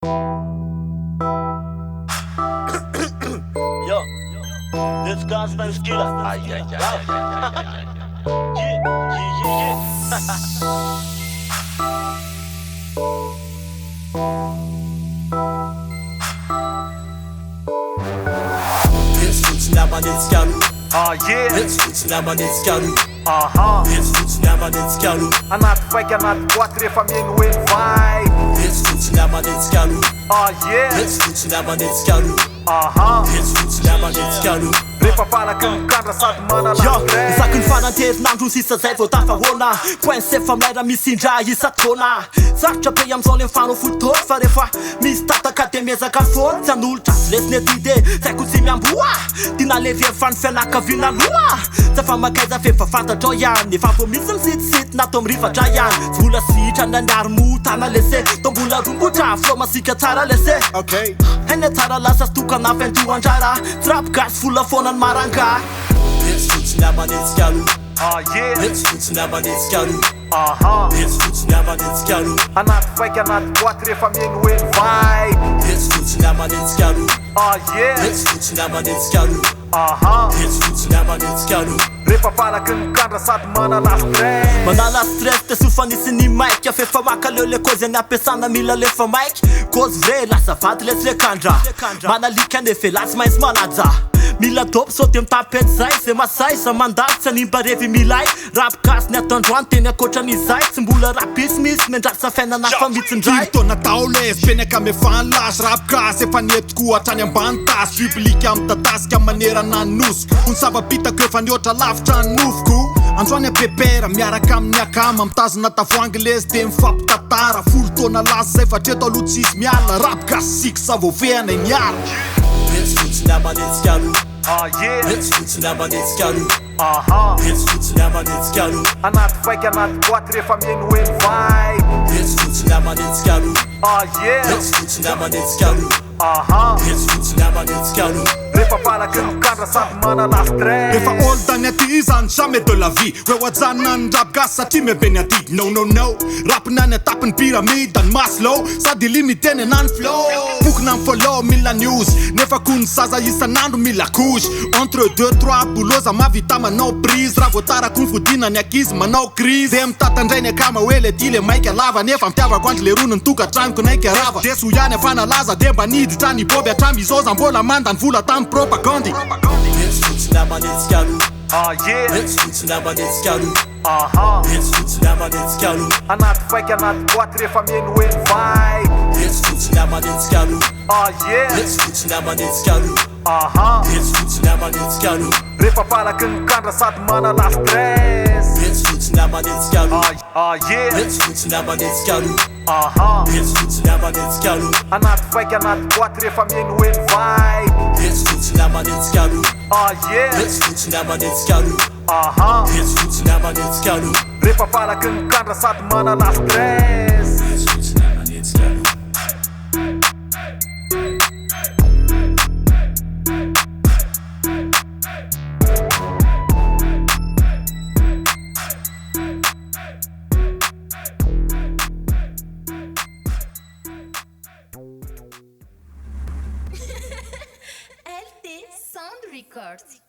Yo, this guy's name is Killer. Ay, ay, ay, ay, ay, ay. Anaty faiky anaty boaty rehefa miegno hoe vai. Rehefa falaky mikandra sady manala isaky ny fananterinandro sisa zay vao tafahoana poinse fa milaira misindra isa-taona sarotra be amizao le mifanao fotory fa rehefa misy tataka de miezaka fôny tsy anolotra azy lesiny aty de zaiko tsy miamboa tina levy fany fianakaviana loa tsy fa makaiza fefa fantatra ao ihany efa vo misy misitisity natao mirivatra ihany tsy mbola sitra naniary motana lese to mbola rombotra flo masika tsara lese hainy tsara lasa stokana fentoandrara tsy rapigasy fola foana ny maranga anaty faiky anaty boaty rehefa miegno hoe vai. Rehefa falaky mikandra sady manala stress. Manala stress te sofanisy ny maiky afefa makaleo le kozy any ampiasana mila lefa maiky kozy vre lasa vady lesy le kandra manalika anefe lasy maintsy manaja mila dopy sôty mitapety zay ze masay za mandalo tsy animba revy milay rapikasy ny atandroany teny akoatran'izay tsy mbola rapisimisy mendrasa fiainana fa mitsindray tona taole penaka me fanlasy rapikasy efa nietiko hatrany ambany tasy biblika amy tatasika manerana nosiko ony savapitako efa niotra lavitra ny nofoko androany apepera miaraka amin'ny akama mitazona tavoangy lesy de mifampitatara folo tona lasa zay fa treto aloha tsisy miala rapikasy siky sa voafehana miala anaty faiky anaty boaty rehefa miegno hoe vai. Rehefa falaky mikandra sady manala stress. efa olo tany aty zany jamais de la vie hoe hoajanona ny rapikasy satria mebeny aty no rapinany atapiny pyramide any Maslow sady limiteny anany flow bokona amy follow mila news nefa kony zaza isanandro mila couche entre 2-3 boloza mavita manao prise raha voatarako ny vodina ny akizy manao crise de mitatandray ny akama hoe le ty le maika lava nefa mitiavako andry le roniny tokatranoko naika rava de so ihany afanalaza de mba niditra ny boby atramy izoza mbola manda ny vola tamy propagandy. Anaty faiky anaty boaty rehefa miegno hoe vai. Rehefa falaky mikandra sady manala stress. Anaty faiky anaty boaty rehefa miegno hoe vai. Rehefa falaky mikandra sady manala stress. LT Sound Records.